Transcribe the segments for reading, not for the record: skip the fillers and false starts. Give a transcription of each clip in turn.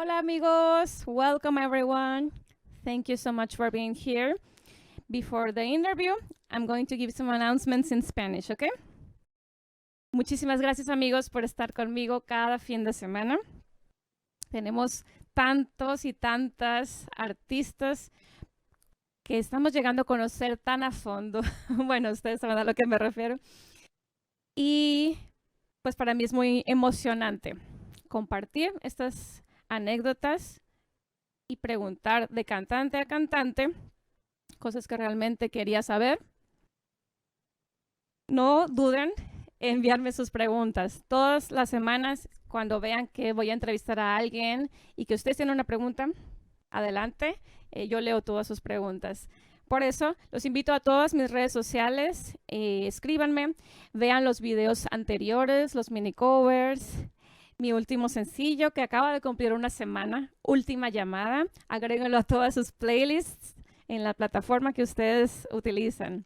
Hola amigos, welcome everyone. Thank you so much for being here. Before the interview, I'm going to give some announcements in Spanish, okay? Muchísimas gracias amigos por estar conmigo cada fin de semana. Tenemos tantos y tantas artistas que estamos llegando a conocer tan a fondo. Bueno, ustedes saben a lo que me refiero. Y pues para mí es muy emocionante compartir estas anécdotas y preguntar de cantante a cantante cosas que realmente quería saber. No duden en enviarme sus preguntas. Todas las semanas, cuando vean que voy a entrevistar a alguien y que ustedes tienen una pregunta, adelante, yo leo todas sus preguntas. Por eso, los invito a todas mis redes sociales, escríbanme, vean los videos anteriores, los mini covers, mi último sencillo que acaba de cumplir una semana, Última Llamada. Agréguenlo a todas sus playlists en la plataforma que ustedes utilizan.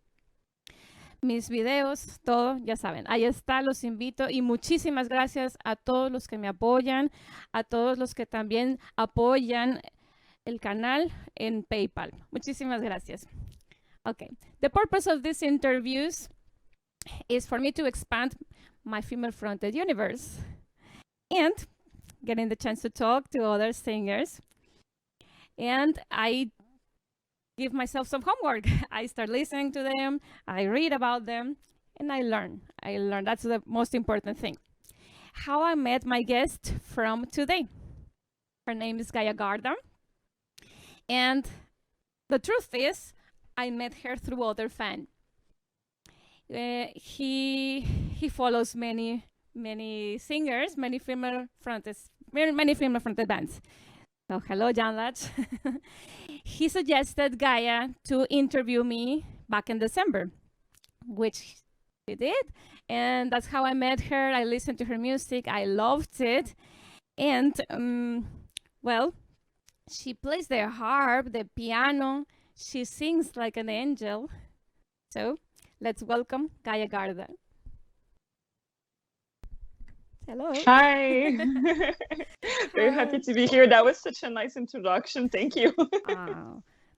Mis videos, todo, ya saben, ahí está, los invito y muchísimas gracias a todos los que me apoyan, a todos los que también apoyan el canal en PayPal. Muchísimas gracias. Okay, the purpose of these interviews is for me to expand my female-fronted universe and getting the chance to talk to other singers. And I give myself some homework. I start listening to them, I read about them, and I learn. That's the most important thing. How I met my guest from today. Her name is Gaia Guarda. And the truth is, I met her through other fan. He follows many singers, many female fronted bands. So hello, John Latch. He suggested Gaia to interview me back in December, which she did. And that's how I met her. I listened to her music. I loved it. And, well, she plays the harp, the piano. She sings like an angel. So let's welcome Gaia Guarda. Hello. Hi. Very happy to be here. That was such a nice introduction. Thank you.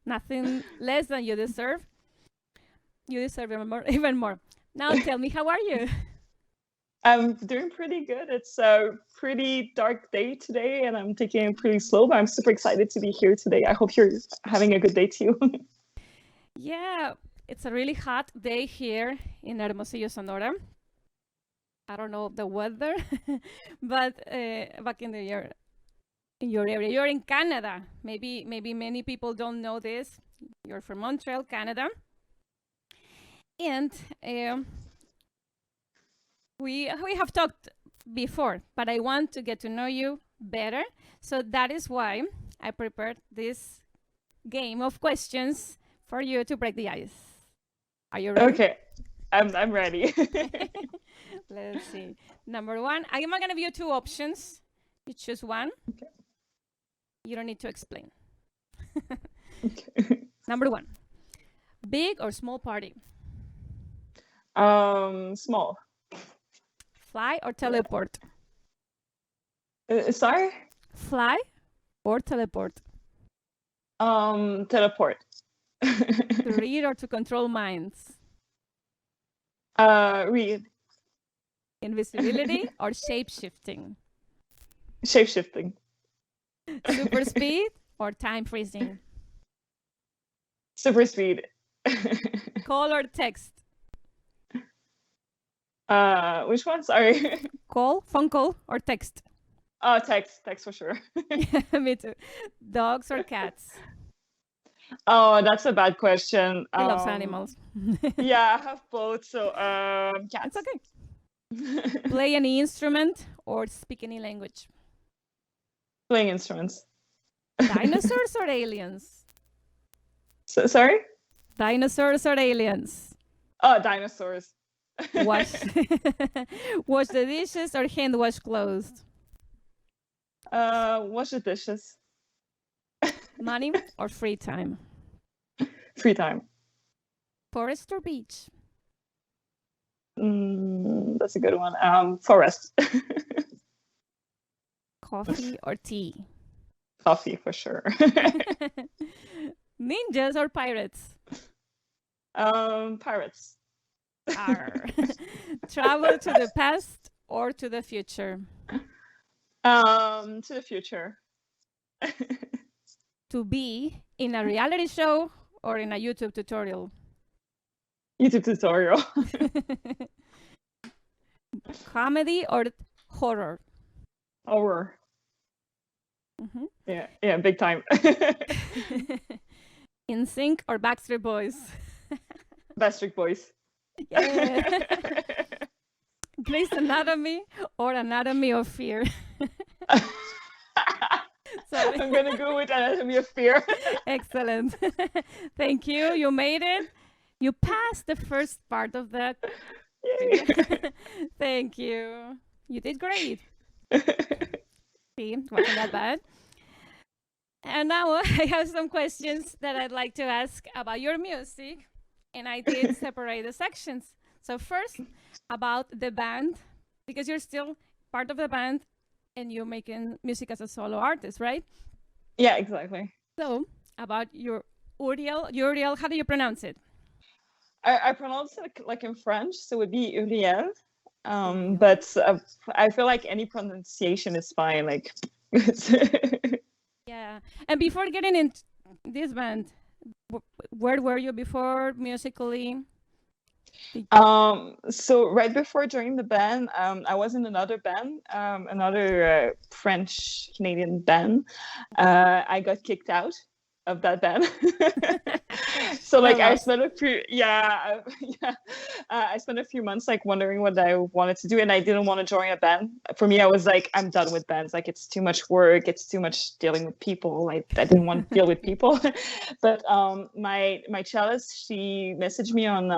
Nothing less than you deserve. You deserve even more. Now tell me, how are you? I'm doing pretty good. It's a pretty dark day today, and I'm taking it pretty slow, but I'm super excited to be here today. I hope you're having a good day too. Yeah, it's a really hot day here in Hermosillo, Sonora. I don't know the weather, but back in your area, you're in Canada. Maybe many people don't know this. You're from Montreal, Canada, and we have talked before, but I want to get to know you better. So that is why I prepared this game of questions for you to break the ice. Are you ready? Okay, I'm ready. Let's see. Number one, I'm going to give you two options. You choose one. Okay. You don't need to explain. Okay. Number one, big or small party? Small. Fly or teleport? Sorry? Fly or teleport? Teleport. To read or to control minds? Read. Invisibility or shape-shifting? Shape-shifting. Super speed or time freezing? Super speed. Call or text? Which one? Sorry. Call, phone call or text? Text for sure. Me too. Dogs or cats? Oh, that's a bad question. He loves animals. Yeah, I have both. So, cats. It's okay. Play any instrument or speak any language? Playing instruments. Dinosaurs or aliens? Sorry? Dinosaurs or aliens? Oh, dinosaurs. Wash the dishes or hand wash clothes? Wash the dishes. Money or free time? Free time. Forest or beach? That's a good one. Forest. Coffee or tea? Coffee for sure. Ninjas or pirates? Pirates. Arr. Travel to the past or to the future? To the future. To be in a reality show or in a YouTube tutorial? YouTube tutorial. Comedy or horror? Horror. Mhm. Yeah, big time. NSYNC or Backstreet Boys? Backstreet Boys. Yeah. Grey's Anatomy or Anatomy of Fear? Sorry. I'm gonna go with Anatomy of Fear. Excellent. Thank you. You made it. You passed the first part of the. Yay. Thank you. You did great. See, wasn't that bad. And now I have some questions that I'd like to ask about your music, and I did separate the sections. So first, about the band, because you're still part of the band, and you're making music as a solo artist, right? Yeah, exactly. So about your Uriel, how do you pronounce it? I pronounce it like in French, so it would be Uriel. But I feel like any pronunciation is fine. Like, Yeah. And before getting into this band, where were you before musically? So right before joining the band, I was in another band, another French Canadian band. I got kicked out of that band. So like I spent a few I spent a few months like wondering what I wanted to do, and I didn't want to join a band. For me, I was like, I'm done with bands. Like, it's too much work, it's too much dealing with people. Like, I didn't want to deal with people. But my cellist, she messaged me on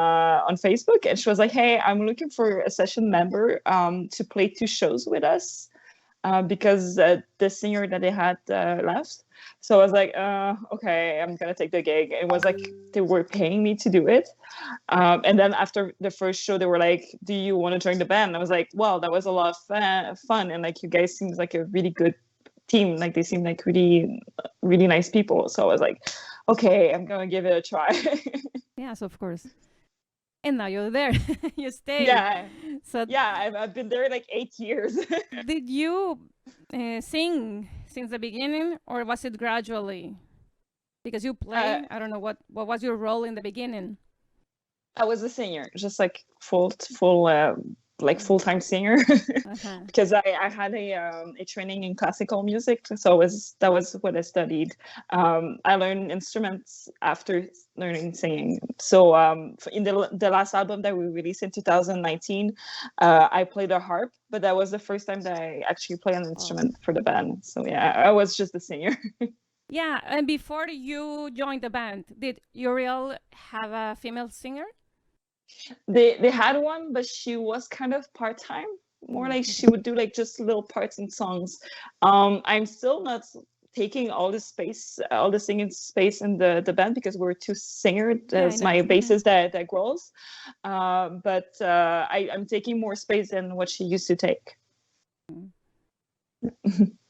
Facebook, and she was like, hey, I'm looking for a session member to play 2 shows with us, because the singer that they had left. So I was like, okay, I'm gonna take the gig. It was like they were paying me to do it. And then after the first show, they were like, do you want to join the band? And I was like, well, that was a lot of fun. And like, you guys seemed like a really good team. Like, they seemed like really, really nice people. So I was like, okay, I'm gonna give it a try. Yes, of course. And now you're there. You stay. Yeah. So yeah, I've been there like 8 years. did you sing since the beginning, or was it gradually? Because you play, I don't know what was your role in the beginning. I was a singer, just like full-time singer, because I had a training in classical music, so that was what I studied. I learned instruments after learning singing. So in the last album that we released in 2019, I played a harp, but that was the first time that I actually played an instrument for the band. So yeah, I was just a singer. Yeah, and before you joined the band, did Uriel have a female singer? They had one, but she was kind of part-time. More like she would do like just little parts in songs. I'm still not taking all the singing space in the band, because we're 2 singers. As my bassist that grows. But I'm taking more space than what she used to take.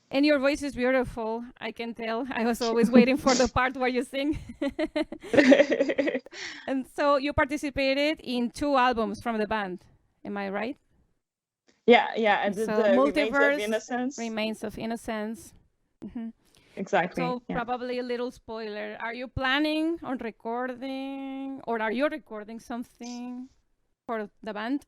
And your voice is beautiful, I can tell. I was always waiting for the part where you sing. And so you participated in 2 albums from the band, am I right? Yeah. And so the Multiverse, Remains of Innocence. Exactly. So probably a little spoiler. Are you planning on recording, or are you recording something for the band?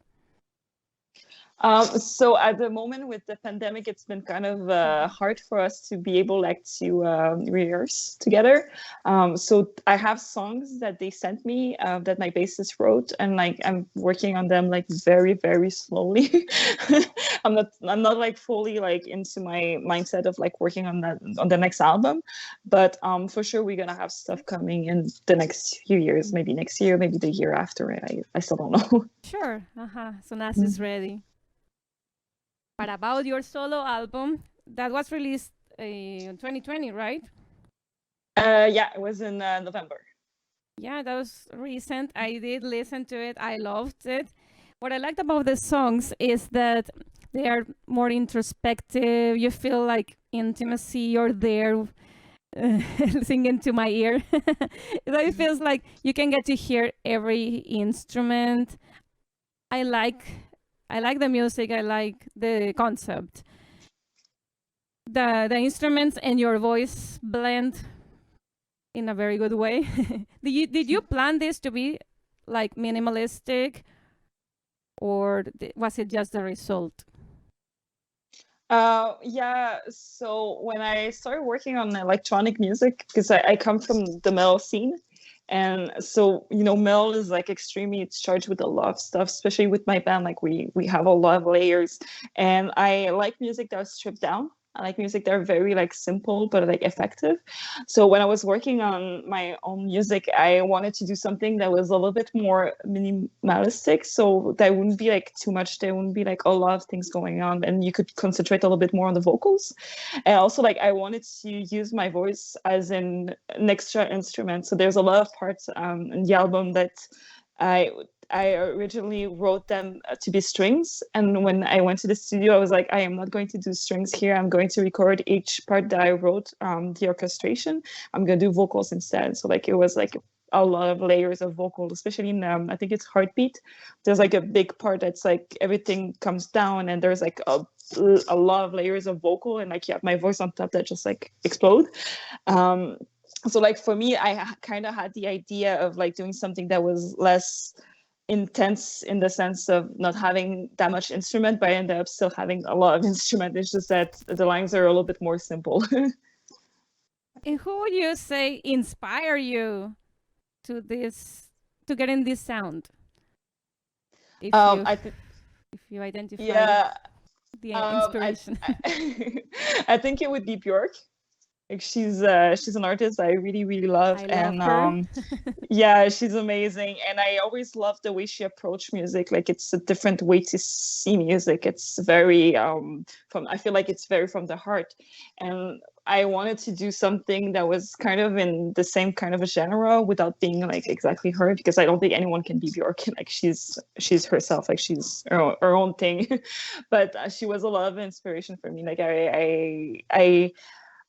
So at the moment with the pandemic, it's been kind of hard for us to be able to rehearse together. So I have songs that they sent me that my bassist wrote, and like I'm working on them like very, very slowly. I'm not like fully like into my mindset of like working on the next album, but for sure we're gonna have stuff coming in the next few years, maybe next year, maybe the year after. I still don't know. Sure. So Nas is ready. But about your solo album, that was released in 2020, right? Yeah, it was in November. Yeah, that was recent. I did listen to it. I loved it. What I liked about the songs is that they are more introspective. You feel like intimacy. You're there singing to my ear. It feels like you can get to hear every instrument. I like the music. I like the concept. The instruments and your voice blend in a very good way. Did you plan this to be like minimalistic, or was it just the result? Yeah, so when I started working on electronic music, because I come from the metal scene, and so metal is like extremely, it's charged with a lot of stuff, especially with my band. Like we have a lot of layers, and I like music that was stripped down. I like music that are very like simple but like effective. So when I was working on my own music, I wanted to do something that was a little bit more minimalistic, so there wouldn't be like too much, there wouldn't be like a lot of things going on, and you could concentrate a little bit more on the vocals. And also like I wanted to use my voice as an extra instrument. So there's a lot of parts in the album that I originally wrote them to be strings, and when I went to the studio, I was like, I am not going to do strings here. I'm going to record each part that I wrote, the orchestration. I'm going to do vocals instead. So like it was like a lot of layers of vocal, especially in I think it's Heartbeat. There's like a big part that's like everything comes down, and there's like a lot of layers of vocal, and like you have my voice on top that just like explode. So like for me, I kind of had the idea of like doing something that was less intense in the sense of not having that much instrument, but I ended up still having a lot of instrument. It's just that the lines are a little bit more simple. And who would you say inspire you to getting this sound? If you identify the inspiration. I think it would be Björk. Like she's an artist I really, really love. I love her. Yeah, she's amazing. And I always love the way she approached music. Like it's a different way to see music. It's very I feel like it's very from the heart. And I wanted to do something that was kind of in the same kind of a genre without being like exactly her, because I don't think anyone can be Björk. Like she's herself, like she's her own thing. But she was a lot of inspiration for me. Like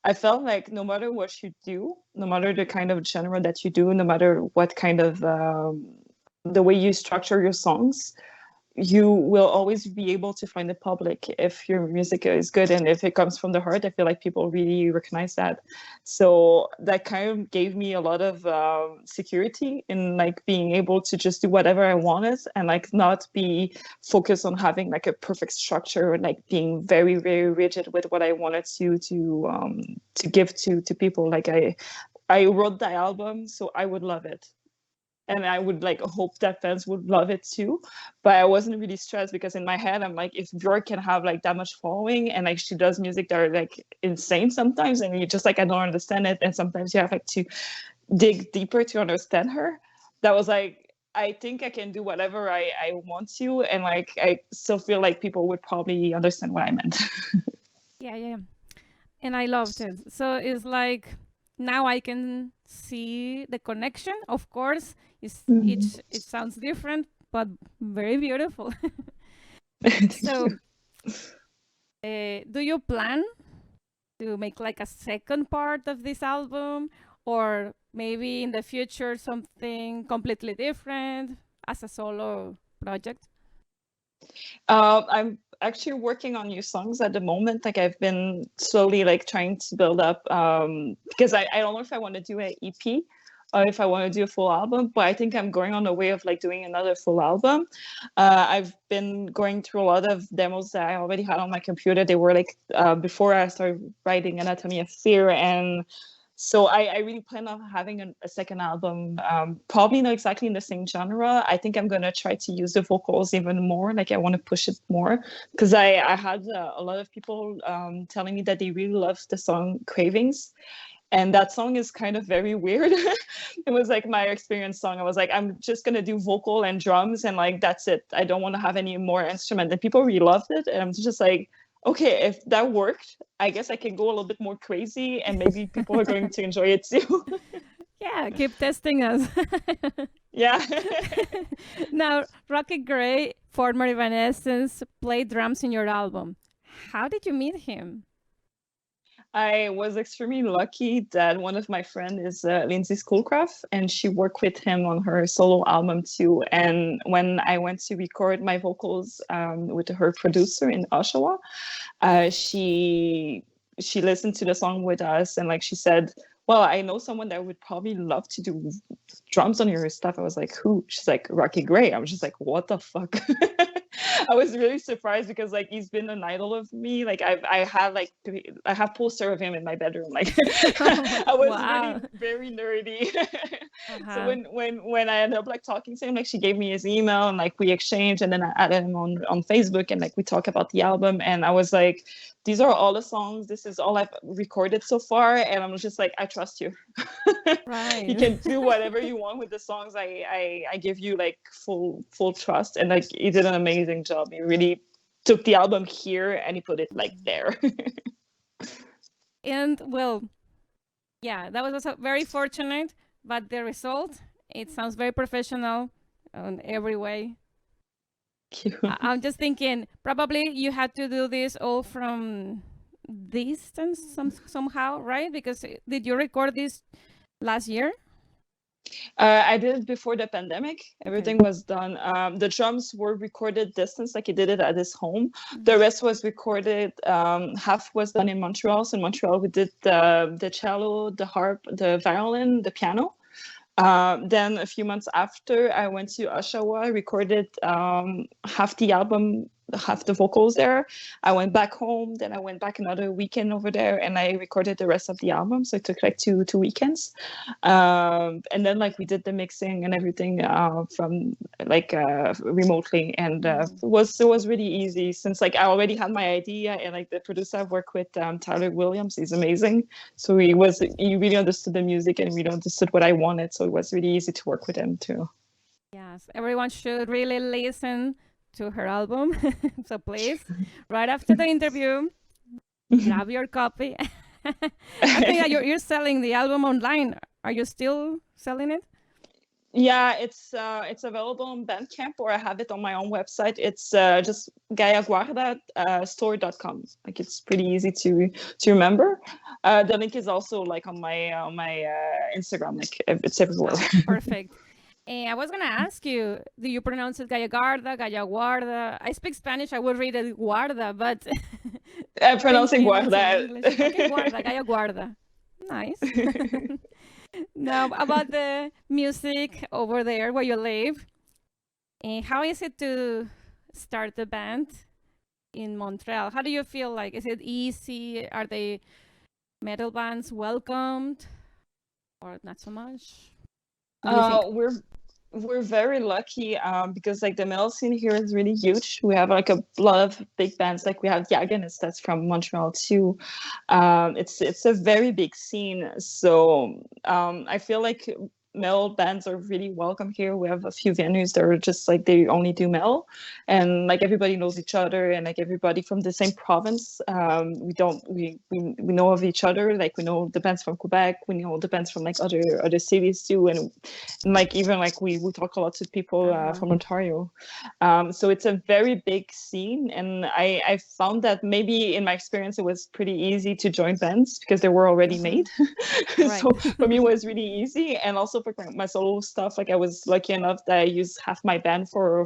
I felt like no matter what you do, no matter the kind of genre that you do, no matter what kind of the way you structure your songs, you will always be able to find the public if your music is good and if it comes from the heart. I feel like people really recognize that. So that kind of gave me a lot of security in like being able to just do whatever I wanted and like not be focused on having like a perfect structure or like being very, very rigid with what I wanted to give to people. Like I wrote the album, so I would love it. And I would like hope that fans would love it too. But I wasn't really stressed because in my head, I'm like, if Björk can have like that much following and like she does music that are like insane sometimes, and you just like, I don't understand it. And sometimes you have like to dig deeper to understand her. That was like, I think I can do whatever I want to. And like, I still feel like people would probably understand what I meant. Yeah. And I loved it. So it's like, now I can see the connection. Of course, it sounds different, but very beautiful. So, do you plan to make like a second part of this album, or maybe in the future something completely different as a solo project? I'm actually working on new songs at the moment. Like I've been slowly like trying to build up because I don't know if I want to do an EP or if I want to do a full album, but I think I'm going on the way of like doing another full album. I've been going through a lot of demos that I already had on my computer. They were like before I started writing Anatomy of Fear, and so I really plan on having a second album, probably not exactly in the same genre. I think I'm going to try to use the vocals even more. Like I want to push it more because I had a lot of people telling me that they really loved the song Cravings. And that song is kind of very weird. It was like my experience song. I was like, I'm just going to do vocal and drums and like, that's it. I don't want to have any more instrument. And people really loved it. And I'm just like, okay, if that worked, I guess I can go a little bit more crazy and maybe people are going to enjoy it too. Yeah, keep testing us. Yeah. Now, Rocket Gray former Evanescence, played drums in your album. How did you meet him? I was extremely lucky that one of my friends is Lindsay Schoolcraft, and she worked with him on her solo album too. And when I went to record my vocals with her producer in Oshawa, she listened to the song with us, and like she said, well, I know someone that would probably love to do drums on your stuff. I was like, who? She's like, Rocky Gray. I was just like, what the fuck? I was really surprised because like he's been an idol of me. Like I have poster of him in my bedroom. Like I was really very nerdy. So when I ended up like talking to him, like she gave me his email and like we exchanged, and then I added him on Facebook, and like we talk about the album, and I was like, these are all the songs. This is all I've recorded so far, and I'm just like, I trust you. Right. You can do whatever you want with the songs. I give you like full trust, and like he did an amazing job. He really took the album here and he put it like there. And well, yeah, that was also very fortunate, but the result, it sounds very professional in every way. I'm just thinking, probably you had to do this all from distance somehow, right? Because did you record this last year? I did it before the pandemic. Everything was done. The drums were recorded distance, like he did it at his home. The rest was recorded. Half was done in Montreal. So in Montreal, we did the cello, the harp, the violin, the piano. Then a few months after, I went to Oshawa, recorded half the album, half the vocals there. I went back home, then I went back another weekend over there, and I recorded the rest of the album. So it took like two weekends. And then like we did the mixing and everything from like remotely, and it was really easy since like I already had my idea, and like the producer I've worked with, Tyler Williams, he's amazing. So he really understood the music and really understood what I wanted. So it was really easy to work with him too. Yes, everyone should really listen to her album. So please, right after the interview, grab your copy. I think that you're selling the album online. Are you still selling it? Yeah, it's available on Bandcamp, or I have it on my own website. It's just Gaia Guarda store.com. Like it's pretty easy to remember. The link is also like on my Instagram. Like it's everywhere. Perfect. I was going to ask you, do you pronounce it Gaia Guarda, Gaia Guarda? I speak Spanish, I would read it Guarda, but... I'm pronouncing Guarda. Okay, Guarda, Gaia Guarda. Nice. Now, about the music over there where you live, how is it to start the band in Montreal? How do you feel like? Is it easy? Are the metal bands welcomed or not so much? We're very lucky because like the metal scene here is really huge. We have like a lot of big bands. Like we have Yaganist that's from Montreal too. It's a very big scene. So I feel like metal bands are really welcome here. We have a few venues that are just like they only do metal, and like everybody knows each other, and like everybody from the same province. We know of each other. Like we know the bands from Quebec, we know the bands from like other cities too, and like even like we talk a lot to people from Ontario. So it's a very big scene, and I found that maybe in my experience it was pretty easy to join bands because they were already made. Right. So for me it was really easy, and also for my solo stuff, like I was lucky enough that I used half my band for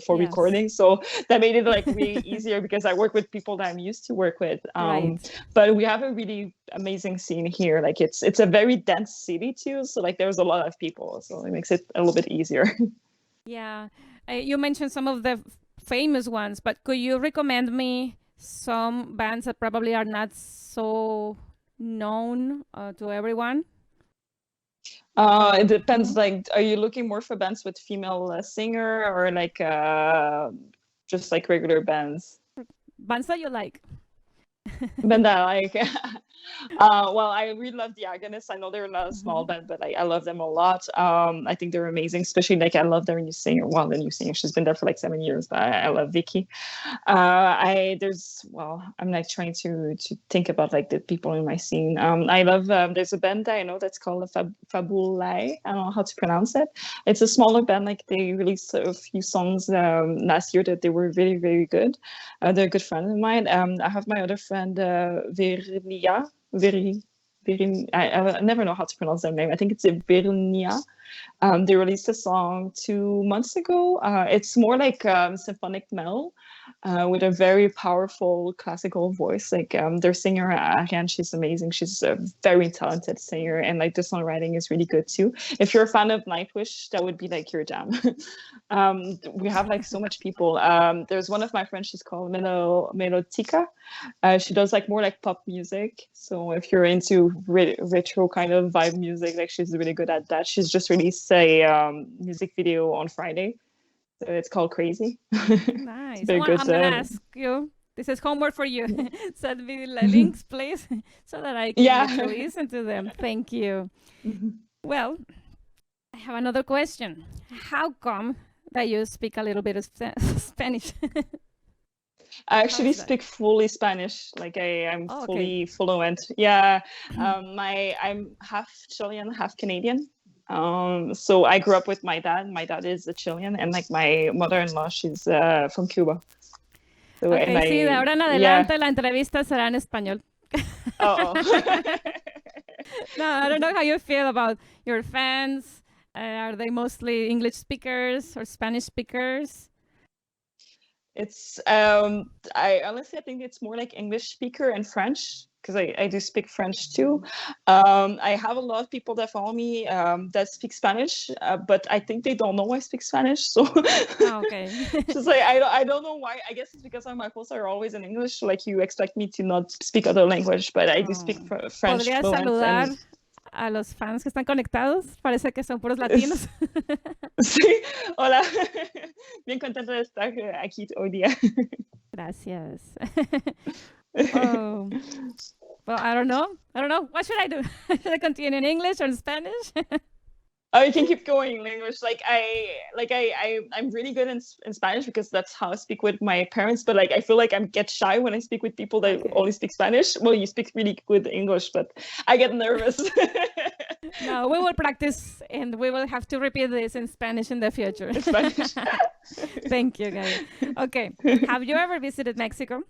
recording, so that made it like really easier because I work with people that I'm used to work with. Right. But we have a really amazing scene here. Like it's a very dense city too, so like there's a lot of people, so it makes it a little bit easier. Yeah, you mentioned some of the famous ones, but could you recommend me some bands that probably are not so known to everyone? It depends. Like, are you looking more for bands with female singer, or like just like regular bands? Bands that you like. Band that I like. Well, I really love the Agonists. I know they're not a small band, but I love them a lot. I think they're amazing, especially like I love their new singer. Well, the new singer, she's been there for like 7 years, but I love Vicky. I'm like trying to think about like the people in my scene. I love there's a band that I know that's called Fabulai. I don't know how to pronounce it. It's a smaller band. Like they released a few songs last year that they were very, very good. They're a good friend of mine. I have my other friend Vernia. I never know how to pronounce their name. I think it's Vernia. They released a song 2 months ago. It's more like symphonic metal with a very powerful classical voice. Like their singer, Ariane, she's amazing. She's a very talented singer, and like the songwriting is really good too. If you're a fan of Nightwish, that would be like your jam. We have like so much people. There's one of my friends, she's called Melotika. She does like more like pop music. So if you're into retro kind of vibe music, like she's really good at that. She's just released a music video on Friday. So it's called Crazy. Nice. Well, I'm going to ask you. This is homework for you. Send me the links, please, so that I can listen to them. Thank you. Well, I have another question. How come that you speak a little bit of Spanish? I actually speak fully Spanish. Like I'm fully fluent. Yeah. I'm half Chilean, half Canadian. So I grew up with my dad. My dad is a Chilean, and like my mother-in-law, she's from Cuba. So, sí, de ahora en adelante la entrevista será en español. Oh. No, I don't know how you feel about your fans. Are they mostly English speakers or Spanish speakers? It's I honestly think it's more like English speaker and French, because I do speak French too. I have a lot of people that follow me that speak Spanish, but I think they don't know I speak Spanish. So okay. Just like I don't know why. I guess it's because my posts are always in English. Like you expect me to not speak other language, but I do speak French. ¿Podrías saludar a los fans que están conectados? Parece que son puros latinos. Sí, hola. Bien contenta de estar aquí hoy día. Gracias. Oh. Well, I don't know. What should I do? Should I continue in English or in Spanish? Oh, you can keep going in English. I'm really good in Spanish because that's how I speak with my parents. But like I feel like I get shy when I speak with people that only speak Spanish. Well, you speak really good English, but I get nervous. No, we will practice, and we will have to repeat this in Spanish in the future. In Spanish. Thank you, guys. Okay, have you ever visited Mexico?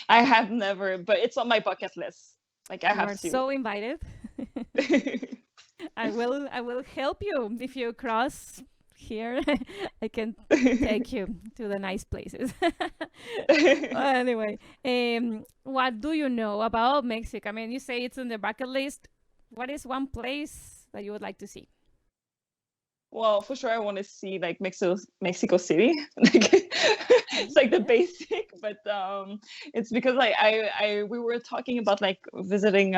I have never, but it's on my bucket list. Like I have to. You are so invited. I will help you if you cross here. I can take you to the nice places. Anyway, what do you know about Mexico? I mean, you say it's on the bucket list. What is one place that you would like to see? Well, for sure, I want to see like Mexico City. It's like the basic, but it's because we were talking about like visiting.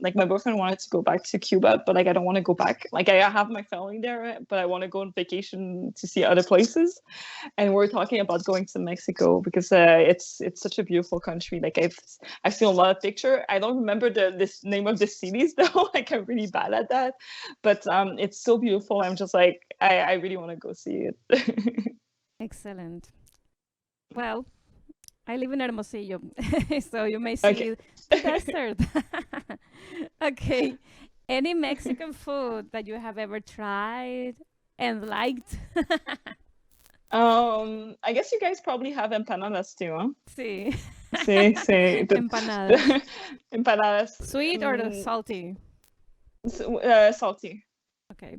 Like my boyfriend wanted to go back to Cuba, but like I don't want to go back. Like I have my family there, but I want to go on vacation to see other places. And we're talking about going to Mexico because it's such a beautiful country. Like I've seen a lot of pictures. I don't remember this name of the cities though. Like I'm really bad at that, but it's so beautiful. I'm just like I really want to go see it. Excellent. Well, I live in Hermosillo, so you may see the desert. Okay. Any Mexican food that you have ever tried and liked? I guess you guys probably have empanadas too, huh? Sí. Sí. Empanadas. Empanadas. Sweet or salty? Salty. Okay.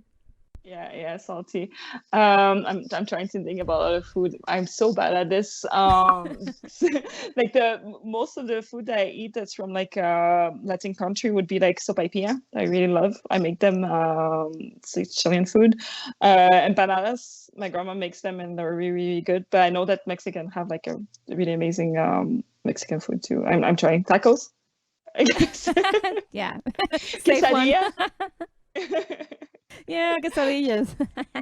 Yeah, salty. I'm trying to think about other food. I'm so bad at this. Like most of the food that I eat that's from like Latin country would be like sopaipilla. I really love. I make them. It's Chilean food. Empanadas. My grandma makes them and they're really, really good. But I know that Mexican have like a really amazing Mexican food too. I'm trying tacos. I guess. Yeah. Quesadilla. Yeah, quesadillas.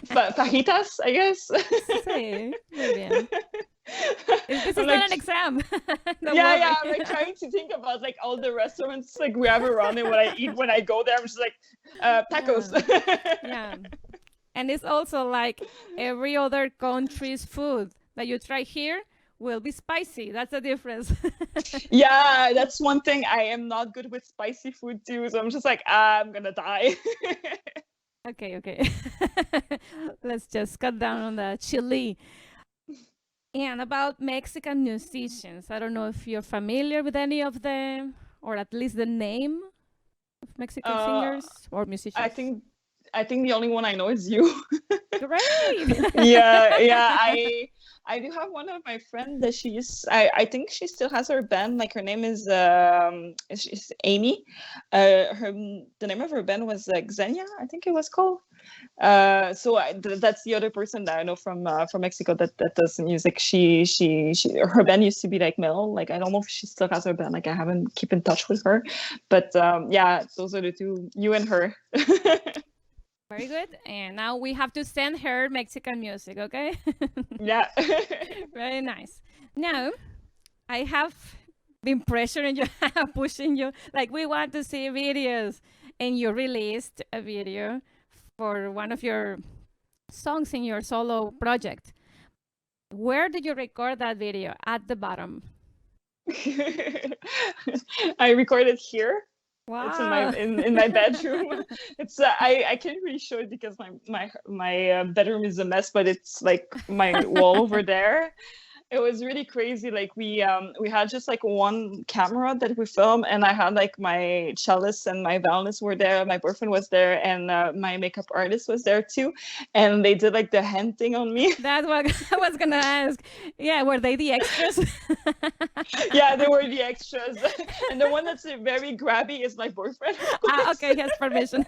Fajitas, I guess. Sí, muy bien. This is I'm not like, an exam. Don't yeah, I'm worry. like trying to think about like all the restaurants like we have around and what I eat when I go there. I'm just like, tacos. Yeah. And it's also like every other country's food that you try here will be spicy. That's the difference. Yeah, that's one thing. I am not good with spicy food too, so I'm just like, I'm gonna die. Okay. Let's just cut down on the chili. And about Mexican musicians, I don't know if you're familiar with any of them, or at least the name of Mexican singers or musicians. I think the only one I know is you. Great. Yeah. I do have one of my friends that I think she still has her band. Like her name is she's Amy. The name of her band was Xenia, I think it was called. That's the other person that I know from Mexico that does music. She her band used to be like metal. Like I don't know if she still has her band. Like I haven't keep in touch with her, but yeah, those are the two, you and her. Very good. And now we have to send her Mexican music, okay? Yeah. Very nice. Now, I have been pressuring you, pushing you. Like, we want to see videos. And you released a video for one of your songs in your solo project. Where did you record that video? At the bottom. I recorded here. Wow. It's in my bedroom. It's I can't really show it because my bedroom is a mess, but it's like my wall over there. It was really crazy. Like we had just like one camera that we filmed, and I had like my cellist and my violinist were there. My boyfriend was there, and my makeup artist was there too. And they did like the hand thing on me. That's what I was gonna ask. Yeah, were they the extras? Yeah, they were the extras. And the one that's very grabby is my boyfriend. Okay, he has permission.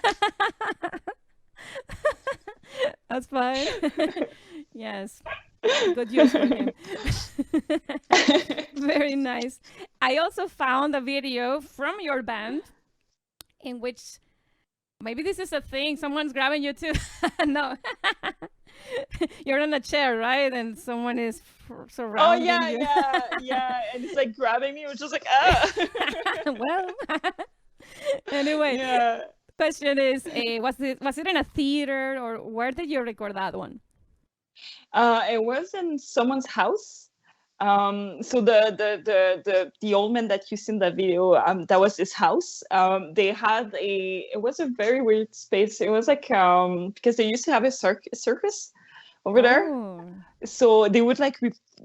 That's fine. Yes. Good use for him. Very nice. I also found a video from your band in which maybe this is a thing. Someone's grabbing you too. No. You're on a chair, right? And someone is surrounding you. Yeah. And it's like grabbing me. It was just like, ah. Well, anyway. Yeah. Question is, was it in a theater, or where did you record that one? It was in someone's house. So the old man that you see in that video, that was his house. They had it was a very weird space. It was like because they used to have a circus over there. So they would like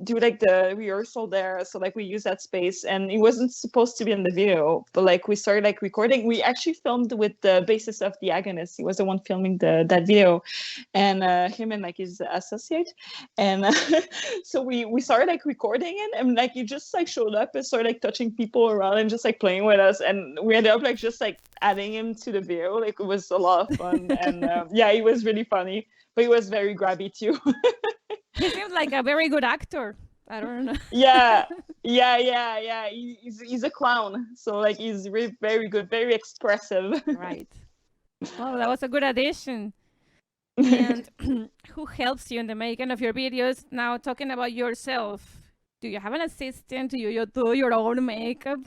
do like the rehearsal there. So like we use that space, and it wasn't supposed to be in the video, but like we started like recording. We actually filmed with the bassist of the Agonist. He was the one filming that video, and him and like his associate. And so we started like recording it, and like he just like showed up and started like touching people around and just like playing with us, and we ended up like just like adding him to the video. Like it was a lot of fun, and yeah, it was really funny. But he was very grabby too. He seems like a very good actor. I don't know. Yeah. He's a clown, so like he's really very good, very expressive. Right. Oh, that was a good addition. And who helps you in the making of your videos? Now, talking about yourself, do you have an assistant? Do you do your own makeup?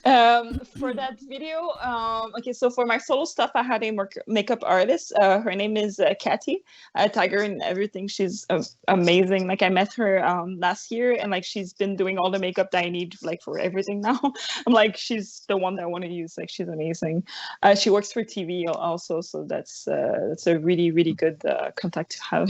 For that video, okay, so for my solo stuff, I had a makeup artist. Her name is Kathy. I tag her in everything. She's amazing. Like I met her last year, and like she's been doing all the makeup that I need like for everything now. I'm like, she's the one that I want to use. Like she's amazing. She works for TV also, so that's a really really good contact to have.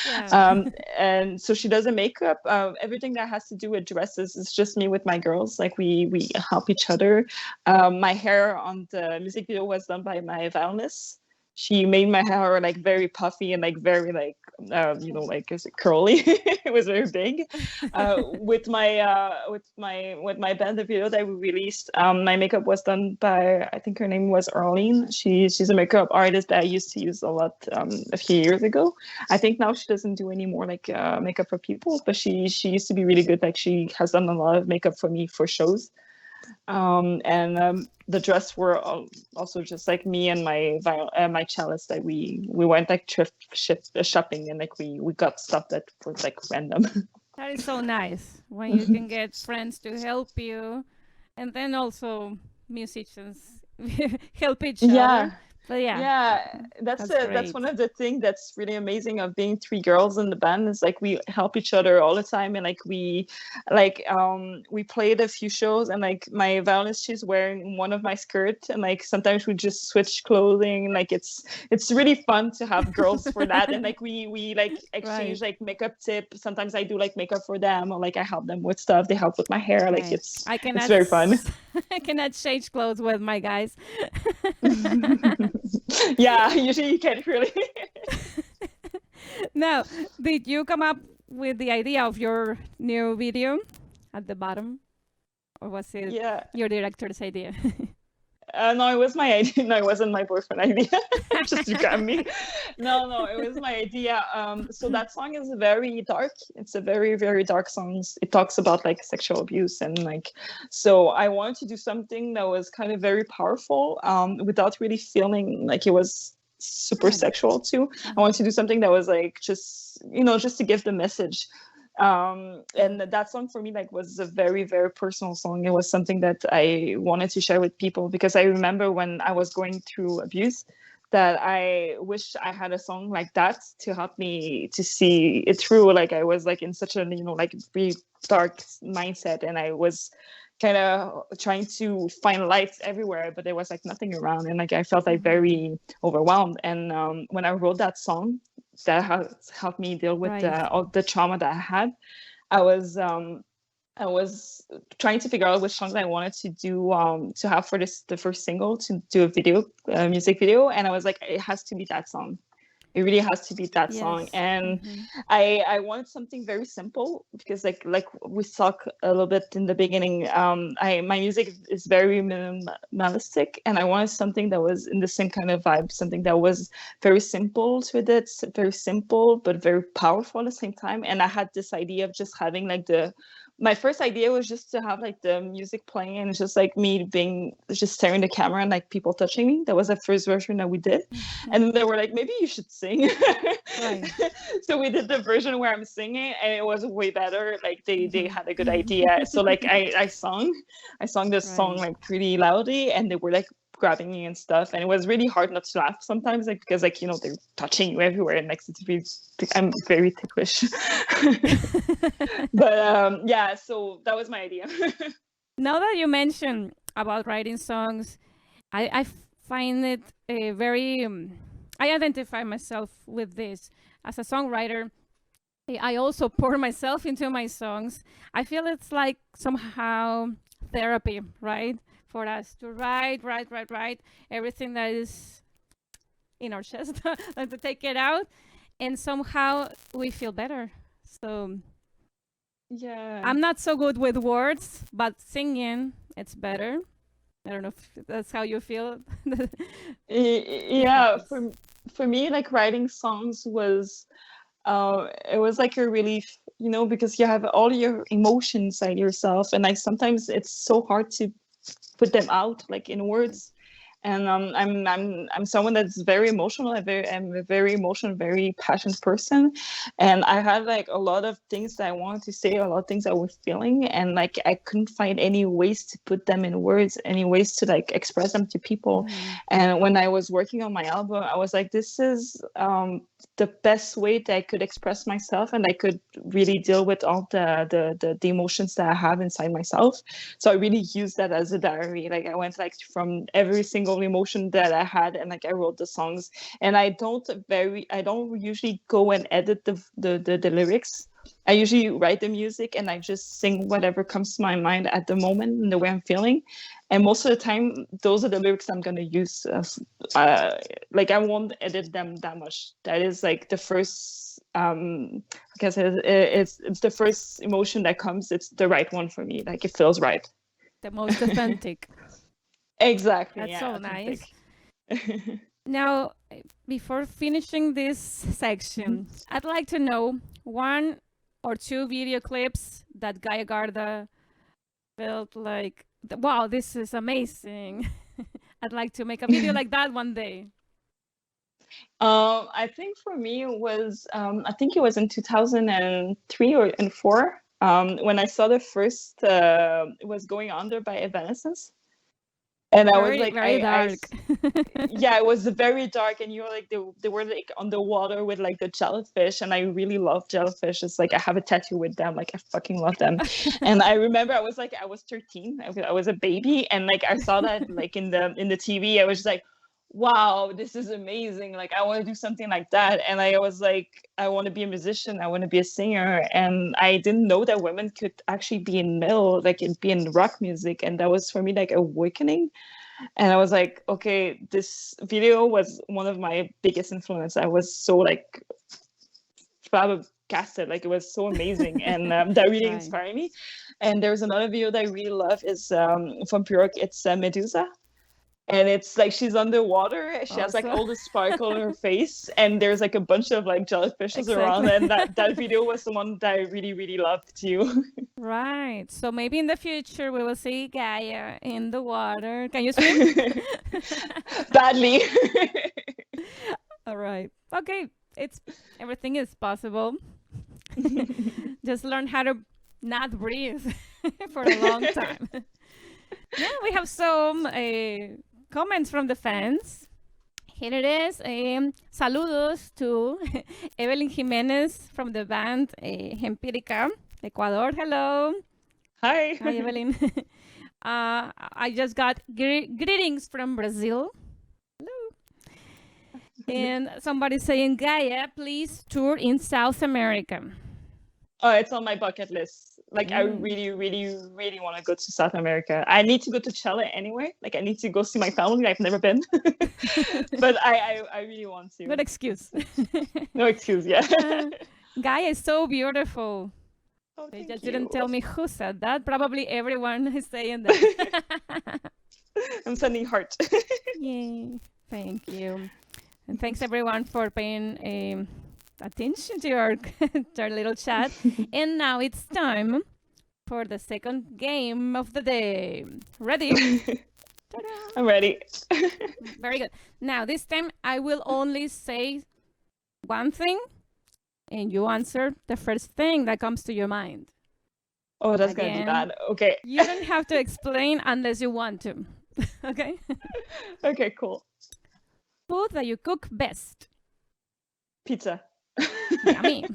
Yeah. And so she does the makeup. Everything that has to do with dresses is just me with my girls. Like we help each other. My hair on the music video was done by my violinist. She made my hair like very puffy and like very like like curly. It was very big. With my band, the video that we released, my makeup was done by, I think her name was Arlene. She's a makeup artist that I used to use a lot a few years ago. I think now she doesn't do any more like makeup for people, but she used to be really good. Like she has done a lot of makeup for me for shows. The dress were also just like me and my cellist that we went like shopping, and like we got stuff that was like random. That is so nice when you can get friends to help you, and then also musicians help each Yeah. other. But yeah, Yeah, that's great. one of the things that's really amazing of being three girls in the band is like we help each other all the time, and we played a few shows, and like my violinist, she's wearing one of my skirts, and like sometimes we just switch clothing, and like it's really fun to have girls for that, and like we like exchange Right. like makeup tips. Sometimes I do like makeup for them, or like I help them with stuff. They help with my hair. Like Right. I it's cannot very fun. I cannot change clothes with my guys. Yeah, usually you can't really. Now, did you come up with the idea of your new video at the bottom, or was it Yeah. your director's idea? No, it was my idea. No, it wasn't my boyfriend idea. Just to grab me. No, it was my idea. So that song is very dark. It's a very, very dark song. It talks about like sexual abuse and like. So I wanted to do something that was kind of very powerful, without really feeling like it was super sexual too. I wanted to do something that was like just to give the message. And that song for me like was a very, very personal song. It was something that I wanted to share with people, because I remember when I was going through abuse that I wish I had a song like that to help me to see it through. Like I was like in such a like really dark mindset, and I was kind of trying to find lights everywhere, but there was like nothing around, and like I felt like very overwhelmed. And when I wrote that song, that has helped me deal with Right. all the trauma that I had. I was trying to figure out which songs I wanted to do, to have for the first single, to do a music video, and I was like, it has to be that song. It really has to be that song. Yes. And I wanted something very simple, because like we talked a little bit in the beginning, my music is very minimalistic, and I wanted something that was in the same kind of vibe, something that was very simple with it, very simple but very powerful at the same time. And I had this idea of just having like my first idea was just to have like the music playing, and just like me being just staring the camera and like people touching me. That was the first version that we did. And then they were like, maybe you should sing. Right. So we did the version where I'm singing, and it was way better. Like they had a good idea. So like I sung this song like pretty loudly, and they were like grabbing me and stuff, and it was really hard not to laugh sometimes, like because like they're touching you everywhere, and like I'm very ticklish. But yeah, so that was my idea. Now that you mention about writing songs, I find it very. I identify myself with this as a songwriter. I also pour myself into my songs. I feel it's like somehow therapy, right? For us to write everything that is in our chest and to take it out, and somehow we feel better. So Yeah, I'm not so good with words, but singing, it's better. I don't know if that's how you feel. yeah. For me, like writing songs was it was like a relief, because you have all your emotions inside yourself, and like sometimes it's so hard to put them out like in words. And I'm someone that's very emotional. I'm a very emotional, very passionate person, and I had like a lot of things that I wanted to say, a lot of things I was feeling, and like I couldn't find any ways to put them in words, any ways to like express them to people. And when I was working on my album, I was like, this is the best way that I could express myself, and I could really deal with all the emotions that I have inside myself. So I really used that as a diary. Like I went like from every single emotion that I had, and like I wrote the songs. And I don't usually go and edit the lyrics. I usually write the music, and I just sing whatever comes to my mind at the moment and the way I'm feeling. And most of the time, those are the lyrics I'm gonna use. Like I won't edit them that much. That is like the first. I guess it's the first emotion that comes. It's the right one for me. Like it feels right. The most authentic. Exactly. That's Yeah, so authentic. nice. Now, before finishing this section, I'd like to know 1 or 2 video clips that Gaia Guarda felt like, wow, this is amazing. I'd like to make a video like that one day. I think for me it was I think it was in 2003 or and 4 when I saw the first it was Going Under by Evanescence. And I was like, very dark. Yeah, it was very dark, and you were like, they were like underwater with like the jellyfish, and I really love jellyfish. It's like I have a tattoo with them, like I fucking love them. And I remember I was 13, I was a baby, and like I saw that like in the TV, I was just like, wow, this is amazing. Like I want to do something like that, and I was like, I want to be a musician, I want to be a singer, and I didn't know that women could actually be in metal, like be in rock music, and that was for me like awakening. And I was like, okay, this video was one of my biggest influence. I was so like flabbergasted, like it was so amazing, and that really inspired me. And there's another video that I really love is from Pure. It's Mhelyssa. And it's like she's underwater. She has like all the sparkle on her face, and there's like a bunch of like jellyfishes around. And that video was the one that I really, really loved too. Right. So maybe in the future we will see Gaia in the water. Can you swim? Badly. All right. Okay. Everything is possible. Just learn how to not breathe for a long time. Yeah, we have some comments from the fans. Here it is. Saludos to Evelyn Jimenez from the band Empírica, Ecuador. Hello. Hi. Hi, Evelyn. I just got greetings from Brazil. Hello. And somebody saying, Gaia, please tour in South America. Oh, it's on my bucket list. Like, I really, really, really want to go to South America. I need to go to Chile anyway. Like, I need to go see my family. I've never been. But I really want to. Good excuse. No excuse, yeah. Gaia is so beautiful. Oh, they just didn't tell me who said that. Probably everyone is saying that. I'm sending heart. Yay. Thank you. And thanks, everyone, for paying attention to our little chat. And now it's time for the second game of the day. Ready? I'm ready. Very good. Now, this time I will only say one thing, and you answer the first thing that comes to your mind. Oh, that's going to be bad. Okay. You don't have to explain unless you want to. Okay? Okay, cool. Food that you cook best. Pizza. Yummy.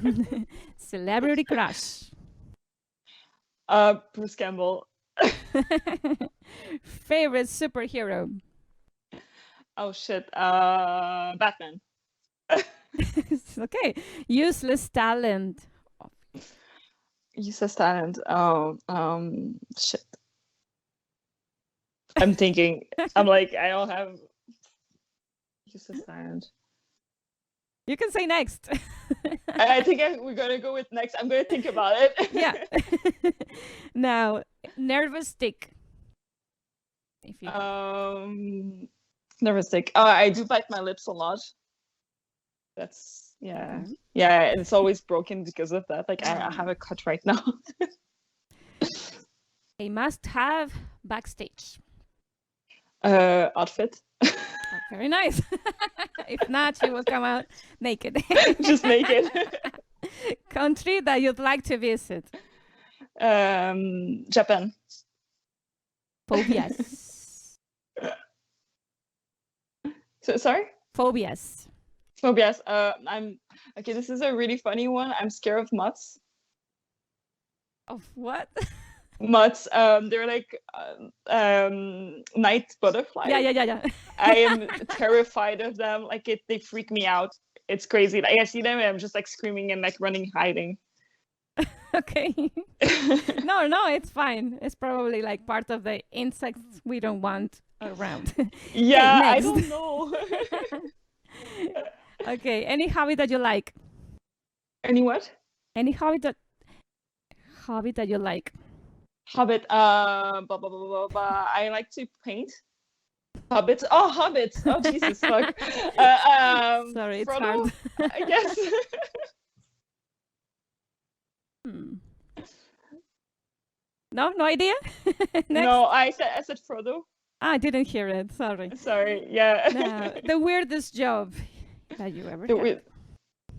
Celebrity crush. Bruce Campbell. Favorite superhero. Oh shit. Batman. Okay. Useless talent. Useless talent. Shit. I'm thinking. I'm like, I don't have useless talent. You can say next. I think we're going to go with next. I'm going to think about it. Yeah. Now, nervous tick. If you nervous tick. I do bite my lips a lot. That's, yeah. Yeah, and it's always broken because of that. Like, I have a cut right now. A must-have backstage. Outfit. Oh, very nice. If not, you will come out naked. Just naked. Country that you'd like to visit. Japan. Phobias. Sorry? Phobias. Phobias. Okay, this is a really funny one. I'm scared of moths. Of what? Moths. They're like night butterflies. Yeah. I am terrified of them. Like they freak me out. It's crazy. Like I see them and I'm just like screaming and like running, hiding. Okay. No, it's fine. It's probably like part of the insects we don't want around. Yeah, Okay, I don't know. Okay, any hobby that you like? Any what? Any hobby that you like? Hobbit. Blah, blah, blah, blah, blah. I like to paint. Hobbits. Oh, hobbits. Oh, Jesus, fuck. Sorry, it's Frodo, hard. I guess. No idea? No, I said Frodo. I didn't hear it. Sorry. Sorry. Yeah. The weirdest job that you ever There had. were-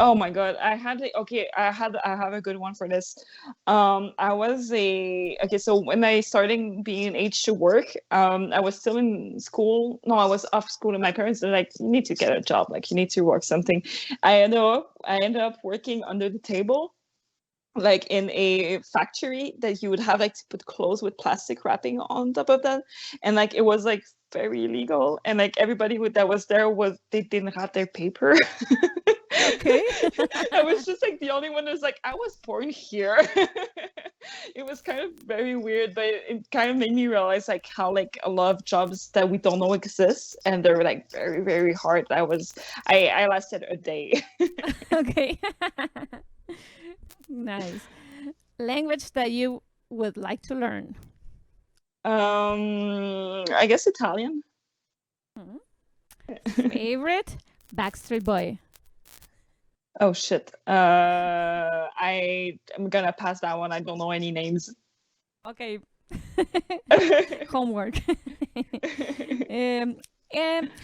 Oh my God, I have a good one for this. I was so when I started being age to work, I was still in school. No, I was off school, and my parents were like, "You need to get a job. Like, you need to work something." I ended up working under the table, like in a factory that you would have like to put clothes with plastic wrapping on top of that, and like it was like very illegal, and like that was there they didn't have their paper. Okay. I was just like the only one who's like, I was born here. It was kind of very weird, but it kind of made me realize like how like a lot of jobs that we don't know exist, and they're like very, very hard. I lasted a day. Okay. Nice. Language that you would like to learn. I guess Italian. Favorite Backstreet Boy. Oh shit. I'm gonna pass that one. I don't know any names. Okay. Homework.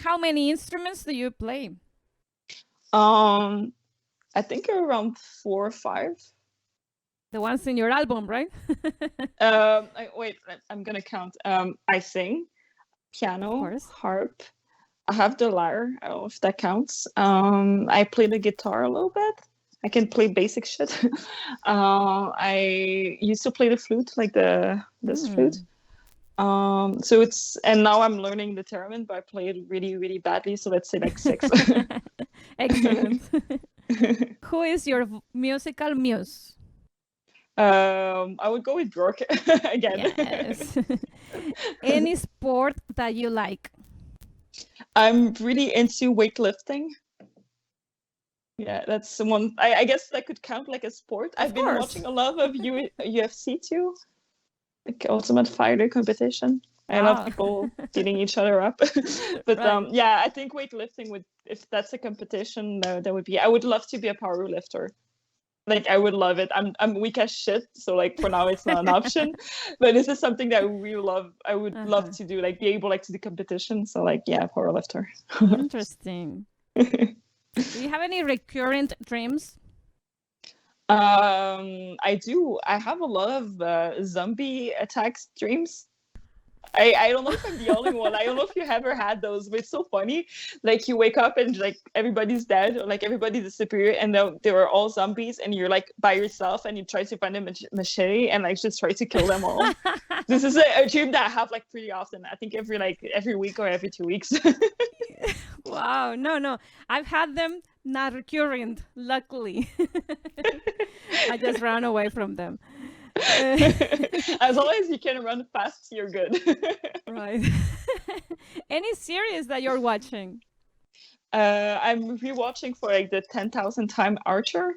How many instruments do you play? I think around 4 or 5. The ones in your album, right? Wait, I'm gonna count. I sing, piano, course. harp. I have the lyre. I don't know if that counts. I play the guitar a little bit. I can play basic shit. I used to play the flute, like this flute. And now I'm learning the theremin, but I play it really, really badly. So let's say like 6. Excellent. Who is your musical muse? I would go with Bjork again. Yes. Any sport that you like? I'm really into weightlifting. Yeah, that's the one. I guess that could count like a sport. I've been watching a lot of UFC too, like Ultimate Fighter competition. I love people beating each other up. But Right. yeah, I think weightlifting would, if that's a competition, that would be. I would love to be a power lifter. Like I would love it. I'm weak as shit, so like for now it's not an option. But this is something that I really love. I would love to do, like be able like to do competition. So like yeah, power lifter. Interesting. Do you have any recurrent dreams? I do. I have a lot of zombie attacks dreams. I don't know if I'm the only one. I don't know if you ever had those, but it's so funny. Like you wake up and like everybody's dead, or like everybody disappeared, and they were all zombies, and you're like by yourself, and you try to find a machete and like just try to kill them all. This is a dream that I have like pretty often. I think every week or every 2 weeks. Wow, no, I've had them not recurrent. Luckily, I just ran away from them. As long as you can run fast, you're good. Right. Any series that you're watching? I'm rewatching for like the 10,000th time Archer.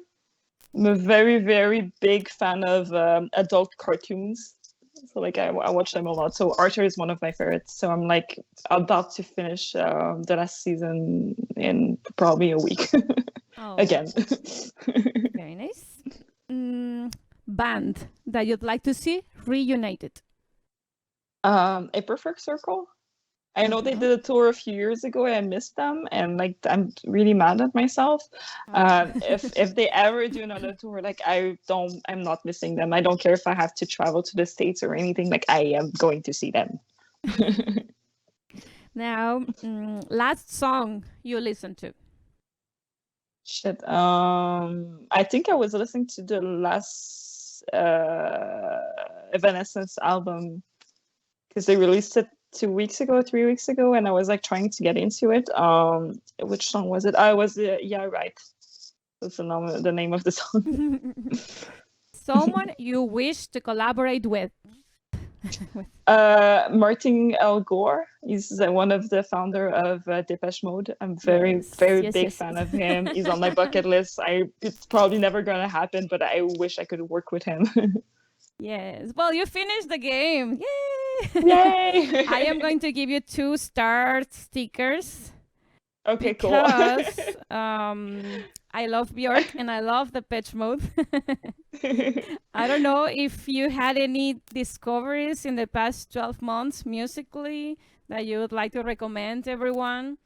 I'm a very, very big fan of adult cartoons. So like I watch them a lot. So Archer is one of my favorites. So I'm like about to finish the last season in probably a week. Again. Very nice. Band that you'd like to see reunited? A Perfect Circle. I know they did a tour a few years ago and I missed them, and like I'm really mad at myself. If they ever do another tour, like I'm not missing them. I don't care if I have to travel to the States or anything, like I am going to see them. Now, last song you listened to? Shit. I think I was listening to the last Evanescence album because they released it 3 weeks ago, and I was like trying to get into it. Which song was it? I was Yeah, right. That's the name of the song. Someone you wish to collaborate with? Martin L. Gore. He's one of the founder of Depeche Mode. I'm very big fan of him. He's on my bucket list. It's probably never gonna happen, but I wish I could work with him. Yes. Well, you finished the game. Yay! Yay! I am going to give you 2 star stickers. Okay, because, cool. I love Bjork and I love the Depeche Mode. I don't know if you had any discoveries in the past 12 months musically that you would like to recommend everyone.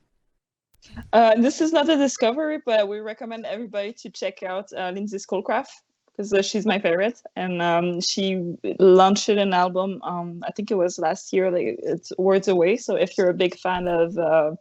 This is not a discovery, but we recommend everybody to check out Lindsay Schoolcraft because she's my favorite, and she launched an album. I think it was last year. Like it's Words Away. So if you're a big fan of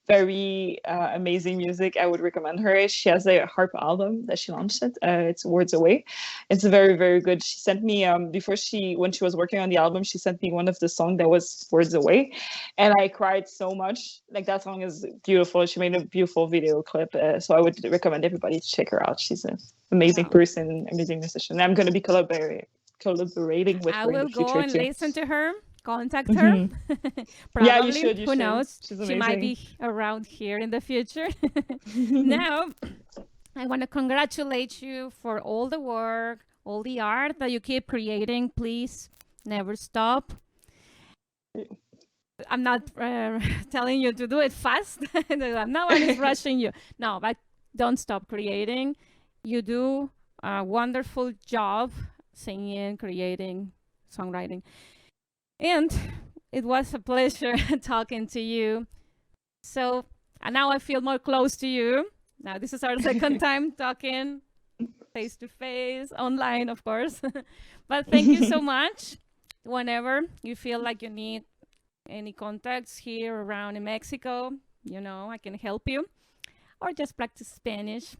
very amazing music, I would recommend her. She has a harp album that she launched. It's Words Away. It's very, very good. She sent me when she was working on the album, she sent me one of the songs that was Words Away, and I cried so much. Like that song is beautiful. She made a beautiful video clip, so I would recommend everybody to check her out. She's an amazing person, amazing musician. And I'm going to be collaborating with her in the future. I will go and listen to her. Contact her. Probably, yeah, you should. Who knows? She might be around here in the future. Now, I want to congratulate you for all the work, all the art that you keep creating. Please never stop. I'm not telling you to do it fast. No one is rushing you. No, but don't stop creating. You do a wonderful job singing, creating, songwriting. And it was a pleasure talking to you. So and now I feel more close to you. Now this is our second time talking face to face, online, of course. But thank you so much. Whenever you feel like you need any contacts here around in Mexico, I can help you. Or just practice Spanish.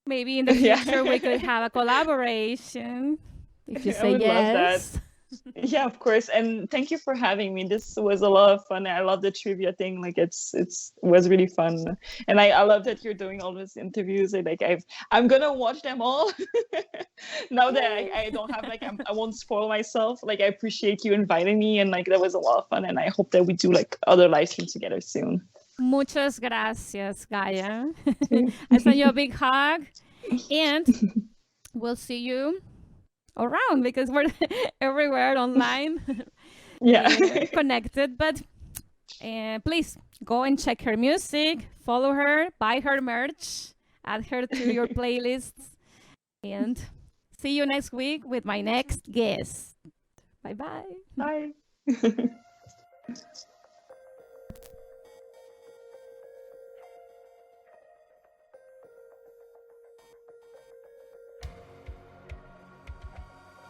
Maybe in the future we could have a collaboration. If you say yes. Love that. Yeah, of course. And thank you for having me. This was a lot of fun. I love the trivia thing. Like it was really fun. And I love that you're doing all these interviews. And like I'm gonna watch them all. Now that I don't have I won't spoil myself. Like I appreciate you inviting me, and like that was a lot of fun. And I hope that we do like other live streams together soon. Muchas gracias, Gaia. I send you a big hug, and we'll see you around because we're everywhere online. Connected. But please go and check her music, follow her, buy her merch, add her to your playlists, and see you next week with my next guest. Bye-bye. Bye.